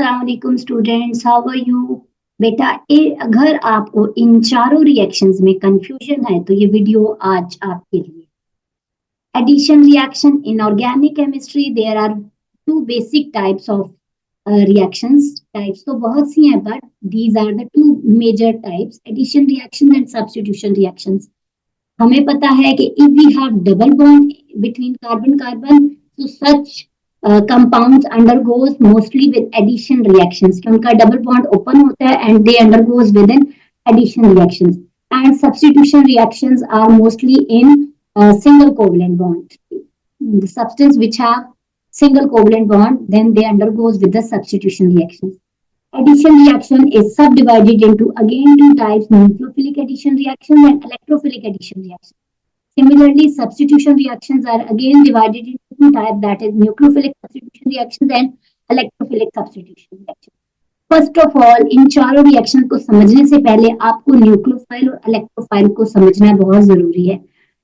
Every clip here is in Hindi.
अस्सलाम वालेकुम स्टूडेंट्स, हाउ आर यू? बेटा अगर आपको इन चारों रिएक्शंस में कंफ्यूजन है तो ये वीडियो आज आपके लिए। Addition reaction in organic chemistry, there are two basic types of reactions. Types तो बहुत सी हैं but these are the two major types, addition reaction and substitution reactions. हमें पता है कि if we have double bond between carbon carbon, so such compounds undergoes mostly with addition reactions, कि उनका डबल बॉन्ड ओपन होता है and they undergoes within addition reactions, and substitution reactions are mostly in single covalent bond. The substance which have single covalent bond, then they undergoes with the substitution reactions. Addition reaction is subdivided into again two types: nucleophilic addition reactions and electrophilic addition reactions. Similarly, substitution reactions are again divided into two types, that is nucleophilic substitution reactions and electrophilic substitution reactions. First of all in चारों रिएक्शन को समझने से पहले आपको न्यूक्लियोफाइल और इलेक्ट्रोफाइल को समझना बहुत जरूरी है।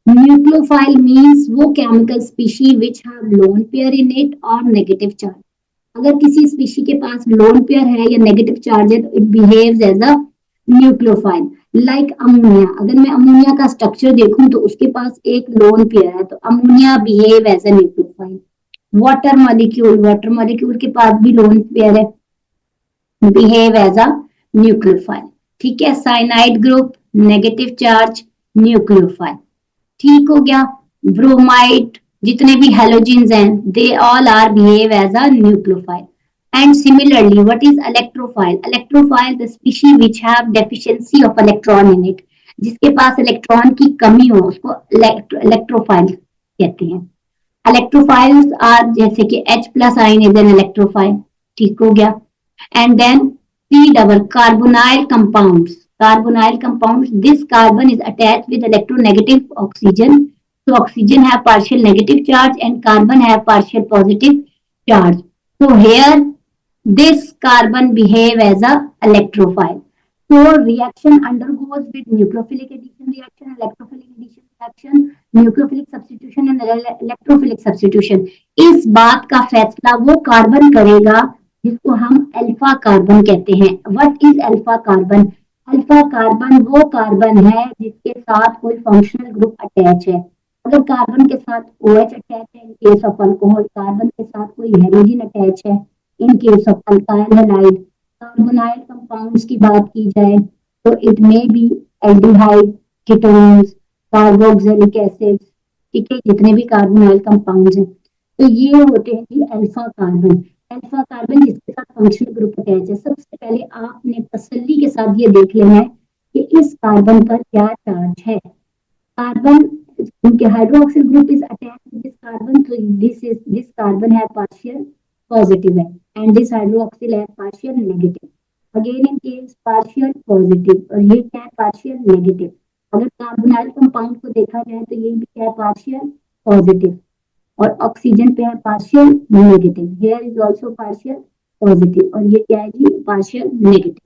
न्यूक्लियोफाइल मींस वो chemical species which have lone pair in it और नेगेटिव चार्ज। अगर किसी स्पीशी के पास लोन पेयर है या नेगेटिव चार्ज है तो it behaves as a nucleophile. Like ammonia, अगर मैं अमोनिया का स्ट्रक्चर देखूं तो उसके पास एक लोन पेयर है तो ammonia behave as a nucleophile. Water molecule के पास भी लोन पेयर है, बिहेव एज अ न्यूक्लियोफाइल। ठीक है, cyanide group negative charge nucleophile. ठीक हो गया। ब्रोमाइड, जितने भी हेलोजेन्स हैं, they all are behave as a nucleophile. And similarly, what is electrophile? Electrophile, the species which have deficiency of electron in it. जिसके पास इलेक्ट्रॉन की कमी हो उसको इलेक्ट्रोफाइल कहते हैं। इलेक्ट्रोफाइल्स आर जैसे कि H plus ion is an electrophile. ठीक हो गया। And then C double carbonyl compounds. Carbonyl compounds, this carbon is attached with electronegative oxygen. So oxygen have partial negative charge and carbon have partial positive charge. So here this carbon behave as a electrophile. So reaction undergoes with nucleophilic addition reaction, electrophilic addition reaction, nucleophilic substitution and electrophilic substitution. इस बात का फैसला वो कार्बन करेगा जिसको हम अल्फा कार्बन कहते हैं। What is alpha carbon? Alpha carbon वो कार्बन है जिसके साथ कोई फंक्शनल ग्रुप अटैच है। अगर कार्बन के साथ OH अटैच है इन केस ऑफ अल्कोहल, कार्बन के साथ कोई हेलोजन अटैच है इन case of alkyl halide. Carbonyl compounds की बात की जाए तो it may be aldehyde, ketones, carboxylic acids. ठीक है, जितने भी कार्बोनाइल कंपाउंड्स हैं तो ये होते हैं जी अल्फा कार्बन। अल्फा कार्बन जिसके साथ फंक्शनल ग्रुप अटैच है। सबसे पहले आपने तसल्ली के साथ ये देख लेना है कि इस कार्बन पर क्या चार्ज है। कार्बन, क्योंकि hydroxyl group is attached with this carbon, तो दिस कार्बन है पार्शियल पॉजिटिव है and this hydroxyl है partial negative. Again in case partial positive, और ये क्या है partial negative. अगर कार्बोनाइल कंपाउंड को देखा जाए तो ये भी क्या है partial positive और ऑक्सीजन पे है partial negative. Here is also partial positive और ये क्या है जी partial negative.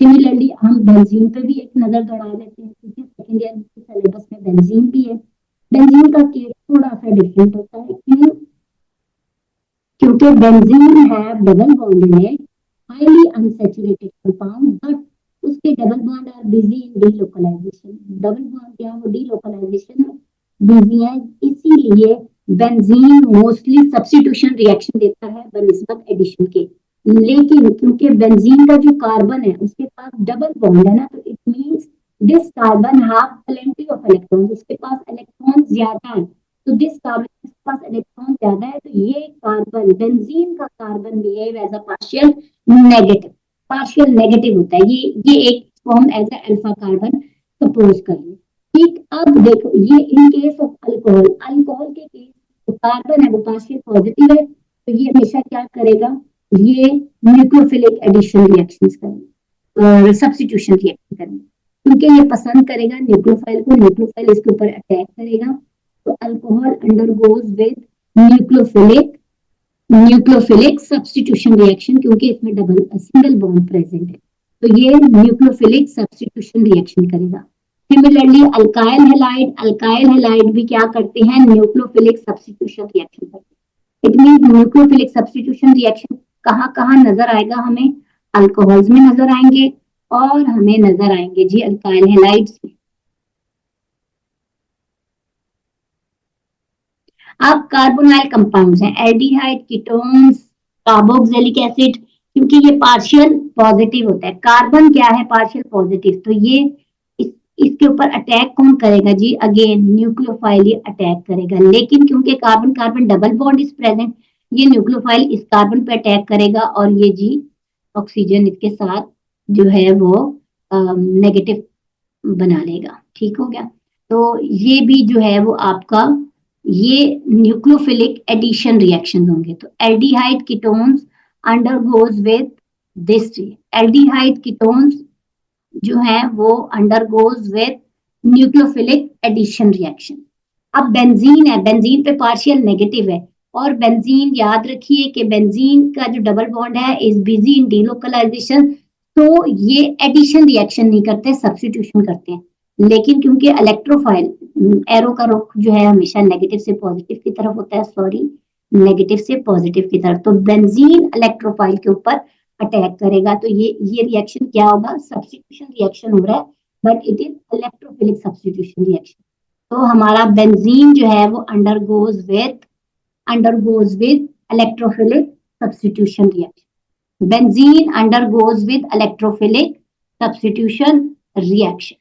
सिमिलरली हम बेंजीन पे भी एक नजर दौड़ा लेते हैं क्योंकि सेकेंड ईयर के सिलेबस में बेंजीन भी है। बेंजीन का केस थोड़ा सा डिफरेंट होता है। क्यों? क्योंकि बेंजीन है double bond in it, highly unsaturated compound, but उसके double bond are busy in delocalisation. Double bond क्या है, वो डीलोकलाइजेशन बिजी है, इसीलिए बेंजीन मोस्टली सब्स्टिट्यूशन रिएक्शन देता है बनिस्बत एडिशन के। लेकिन क्योंकि बेंजीन का जो कार्बन है उसके पास डबल बॉन्ड है ना, तो it means this carbon have plenty of electrons, उसके पास इलेक्ट्रॉन ज्यादा है। तो दिस कार्बन के पास इलेक्ट्रॉन ज्यादा है तो ये कार्बन, बेंजीन का carbon behave as a partial negative. Partial negative होता है ये एक form as a alpha carbon suppose करिए। ठीक, अब देखो ये in case of alcohol, alcohol के केस तो कार्बन है वो पार्शियल पॉजिटिव है तो ये हमेशा क्या करेगा, ये न्यूक्लियोफिलिक एडिशन रिएक्शंस करेगा, सब्स्टिट्यूशन रिएक्शन करेगा क्योंकि ये पसंद करेगा न्यूक्लियोफाइल को, न्यूक्लियोफाइल इसके ऊपर अटैक करेगा। तो alcohol undergoes with nucleophilic substitution reaction क्योंकि इसमें डबल सिंगल बॉन्ड प्रेजेंट है तो ये न्यूक्लियोफिलिक सब्स्टिट्यूशन रिएक्शन करेगा। सिमिलरली अल्काइल हैलाइड भी क्या करते हैं, न्यूक्लियोफिलिक सब्स्टिट्यूशन रिएक्शन करते हैं। It means nucleophilic substitution reaction कहाँ कहाँ नजर आएगा हमें? अल्कोहल्स में नजर आएंगे और हमें नजर आएंगे जी अल्काइल हैलाइड्स में। अब कार्बोनाइल कंपाउंड्स हैं, एल्डिहाइड, कीटोन्स, कार्बोक्सिलिक एसिड, क्योंकि ये पार्शियल पॉजिटिव होता है। कार्बन क्या है? Partial positive. तो ये इस, इसके ऊपर अटैक कौन करेगा जी? अगेन न्यूक्लियोफाइल ये अटैक करेगा, लेकिन क्योंकि carbon carbon double bond is present, ये न्यूक्लियोफाइल इस कार्बन पे अटैक करेगा और ये जी ऑक्सीजन इसके साथ जो है वो नेगेटिव बना लेगा। ठीक हो गया? तो ये भी जो है वो आपका ये न्यूक्लियोफिलिक एडिशन रिएक्शन होंगे। तो aldehyde ketones undergoes with this, aldehyde ketones जो है वो undergoes with nucleophilic addition reaction. अब बेंजीन है, बेंजीन पे पार्शियल नेगेटिव है, और बेंजीन याद रखिए कि बेंजीन का जो डबल बॉन्ड है इज बिजी इन डीलोकलाइजेशन, तो ये एडिशन रिएक्शन नहीं करते, सब्स्टिट्यूशन करते हैं। लेकिन क्योंकि इलेक्ट्रोफाइल एरो का रुख जो है हमेशा नेगेटिव से पॉजिटिव की तरफ होता है, सॉरी नेगेटिव से पॉजिटिव की तरफ, तो बेंजीन इलेक्ट्रोफाइल के ऊपर अटैक करेगा। तो ये रिएक्शन क्या होगा? सब्स्टिट्यूशन रिएक्शन हो रहा है, but it is electrophilic substitution reaction. तो हमारा बेंजीन जो है वो undergoes with electrophilic substitution reaction. Benzene undergoes with electrophilic substitution reaction.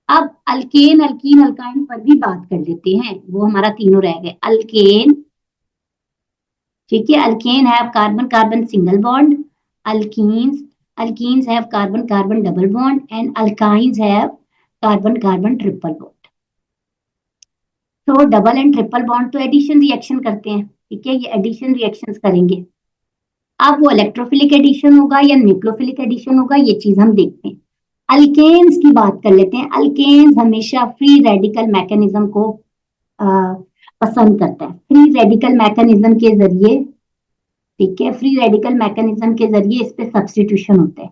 अब अल्केन, अल्कीन, अल्काइन पर भी बात कर लेते हैं, वो हमारा तीनों रह गए। अल्केन, ठीक है, alkane have carbon carbon single bond, alkenes alkenes have carbon carbon double bond, and alkynes have carbon carbon triple bond. तो डबल एंड ट्रिपल बॉन्ड तो एडिशन रिएक्शन करते हैं, ठीक है, ये एडिशन रिएक्शंस करेंगे। अब वो इलेक्ट्रोफिलिक एडिशन होगा या न्यूक्लियोफिलिक एडिशन होगा, ये चीज हम देखते हैं। अल्केन्स की बात कर लेते हैं। अल्केन्स हमेशा फ्री रेडिकल मैकेनिज्म को पसंद करता है। फ्री रेडिकल मैकेनिज्म के जरिए, ठीक है, फ्री रेडिकल मैकेनिज्म के जरिए इस पे सब्स्टिट्यूशन होता है।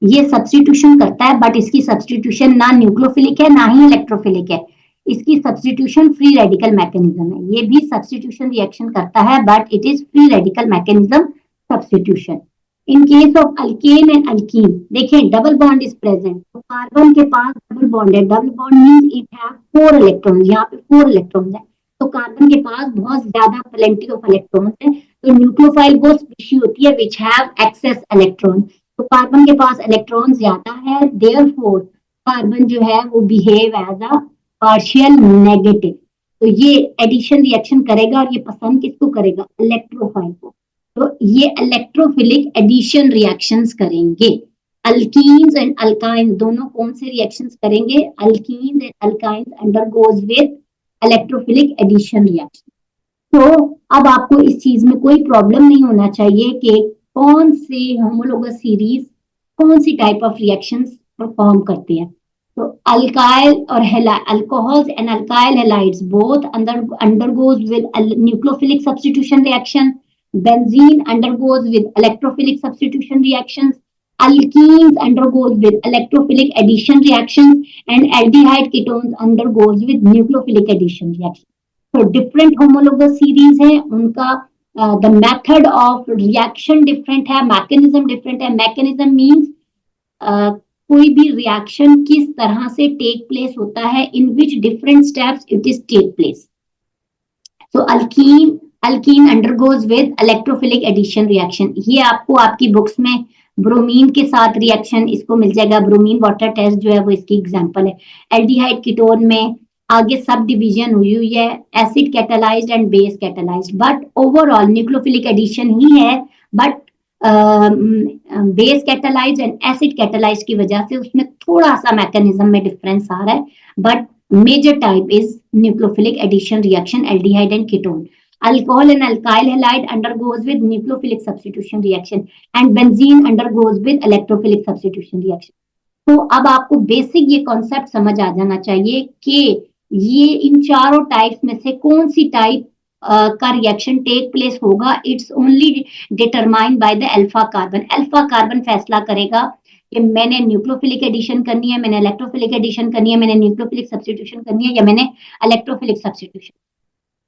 ये सब्स्टिट्यूशन करता है, बट इसकी सब्स्टिट्यूशन ना न्यूक्लियोफिलिक है ना ही इलेक्ट्रोफिलिक है, इसकी सब्स्टिट्यूशन फ्री रेडिकल मैकेनिज्म है। ये भी सब्स्टिट्यूशन रिएक्शन करता है, but it is free radical mechanism substitution. In case of alkane and alkyne, देखें डबल बॉन्ड इज प्रेजेंट, तो कार्बन के पास डबल बॉन्ड है, double bond means it have 4 electrons, यहाँ पे 4 इलेक्ट्रॉन्स है, तो कार्बन के पास बहुत ज्यादा प्लेंटी ऑफ इलेक्ट्रॉन्स है, तो न्यूक्लियोफाइल वो स्पीशीज होती है विच हैव एक्सेस इलेक्ट्रॉन, तो कार्बन के पास इलेक्ट्रॉन ज्यादा है, देयरफॉर कार्बन जो है वो behave as a partial negative. तो ये एडिशन रिएक्शन करेगा, और ये पसंद किसको करेगा? इलेक्ट्रोफाइल को। तो ये इलेक्ट्रोफिलिक एडिशन रिएक्शंस करेंगे। अल्कीन्स एंड अल्काइंस दोनों कौन से रिएक्शंस करेंगे? Alkenes and alkynes undergoes with electrophilic addition reaction. तो अब आपको इस चीज में कोई प्रॉब्लम नहीं होना चाहिए कि कौन से होमोलोगस सीरीज कौन सी टाइप ऑफ रिएक्शंस परफॉर्म करते हैं। तो अल्काइल और alcohols and alkyl halides both undergoes with nucleophilic substitution reaction, benzene undergoes with electrophilic substitution reactions, alkenes undergoes with electrophilic addition reactions, and aldehyde ketones undergoes with nucleophilic addition reactions. तो डिफरेंट होमोलोगस सीरीज है, उनका the method of reaction different है, मैकेनिज्म डिफरेंट है। मैकेनिज्म मींस कोई भी रिएक्शन किस तरह से टेक प्लेस होता है, in which different steps it is take place. तो alkene undergoes with electrophilic addition reaction, ये आपको आपकी बुक्स में ब्रोमीन के साथ रिएक्शन इसको मिल जाएगा, ब्रोमीन वाटर टेस्ट जो है वो इसकी एग्जांपल है। एल्डिहाइड कीटोन में आगे सब डिवीजन हुई है, acid catalysed and base catalysed, but overall nucleophilic addition ही है, but base catalysed and acid catalysed की वजह से उसमें थोड़ा सा मैकेनिज्म में डिफरेंस आ रहा है, but major type is nucleophilic addition reaction, aldehyde and ketone. Alcohol and alkyl halide undergoes with nucleophilic substitution reaction, and benzene undergoes with electrophilic substitution reaction. तो अब आपको बेसिक ये कॉन्सेप्ट समझ आ जाना चाहिए कि ये इन चारों टाइप्स में से कौन सी टाइप का रिएक्शन टेक प्लेस होगा। It's only determined by the alpha carbon. Alpha carbon फैसला करेगा कि मैंने न्यूक्लियोफिलिक एडिशन करनी है, मैंने इलेक्ट्रोफिलिक एडिशन करनी है, मैंने न्यूक्लियोफिलिक सब्स्टिट्यूशन करनी है, या मैंने इलेक्ट्रोफिलिक सब्स्टिट्यूशन।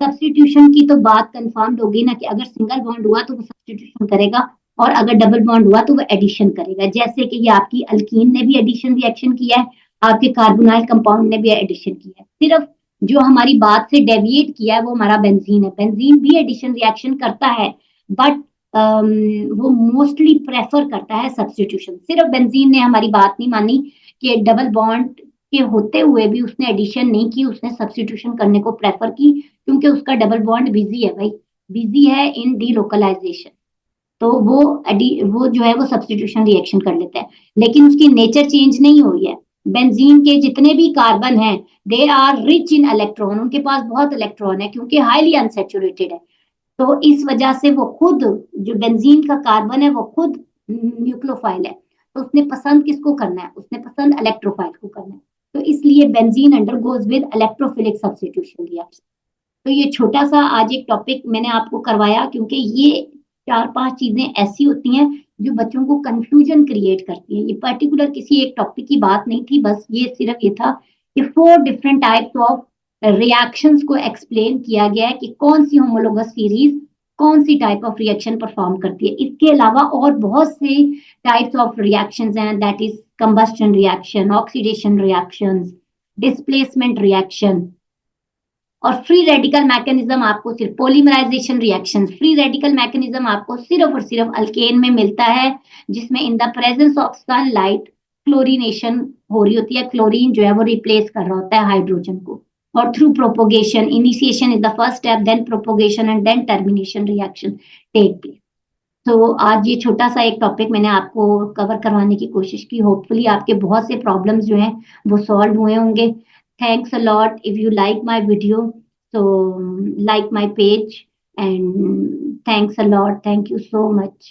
सब्स्टिट्यूशन की तो बात कंफर्म होगी ना कि अगर सिंगल बॉन्ड हुआ तो वो सब्स्टिट्यूशन करेगा, और अगर डबल बॉन्ड हुआ तो वो एडिशन करेगा। जैसे कि ये आपकी अल्कीन ने भी एडिशन रिएक्शन किया है, आपके कार्बोनाइल कंपाउंड ने भी एडिशन किया है। सिर्फ जो हमारी बात से डेविएट किया है वो हमारा बेंजीन है। बेंजीन भी एडिशन रिएक्शन करता है, बट वो मोस्टली प्रेफर करता है सब्स्टिट्यूशन। सिर्फ बेंजीन ने हमारी बात नहीं मानी कि डबल बॉन्ड के होते हुए भी उसने एडिशन नहीं की, उसने सब्स्टिट्यूशन करने को प्रेफर की, क्योंकि उसका डबल बॉन्ड बिजी है भाई, बिजी है इन डीलोकलाइजेशन। तो वो जो है वो सब्स्टिट्यूशन रिएक्शन कर लेता है, लेकिन उसकी नेचर चेंज नहीं हुई है। बेंजीन के जितने भी कार्बन हैं, they are rich in electron, उनके पास बहुत इलेक्ट्रॉन है क्योंकि हाईली अनसेचुरेटेड है। तो इस वजह से वो खुद, जो बेंजीन का कार्बन है वो खुद न्यूक्लियोफाइल है, तो उसने पसंद किसको करना है, उसने पसंद इलेक्ट्रोफाइल को करना है। तो इसलिए benzene undergoes with electrophilic substitution reaction. तो ये छोटा सा आज एक टॉपिक मैंने आपको करवाया, क्योंकि ये 4-5 चीजें ऐसी होती हैं जो बच्चों को कंफ्यूजन क्रिएट करती हैं। ये पर्टिकुलर किसी एक टॉपिक की बात नहीं थी, बस ये सिर्फ ये था कि 4 डिफरेंट टाइप्स ऑफ रिएक्शंस को एक्सप्लेन किया गया है कि कौन सी होमोलोगस सीरीज कौन सी टाइप ऑफ रिएक्शन परफॉर्म करती है। इसके अलावा और बहुत से टाइप्स ऑफ रिएक्शंस हैं, that is combustion reaction, oxidation reactions, displacement reaction. और फ्री रेडिकल मैकेनिज्म आपको सिर्फ polymerization reaction, free radical mechanism आपको सिर्फ और सिर्फ अल्केन में मिलता है, जिसमें in the presence of sunlight chlorination हो रही होती है, क्लोरीन जो है वो रिप्लेस कर रहा होता है हाइड्रोजन को। और through propagation, initiation is the first step, then propagation and then termination reaction take place. तो आज ये छोटा सा एक टॉपिक मैंने आपको कवर करवाने की कोशिश की। होपफुली आपके बहुत से प्रॉब्लम्स जो हैं वो सॉल्व हुए होंगे। Thanks a lot. If you like my video, so like my page, and thanks a lot. Thank you so much.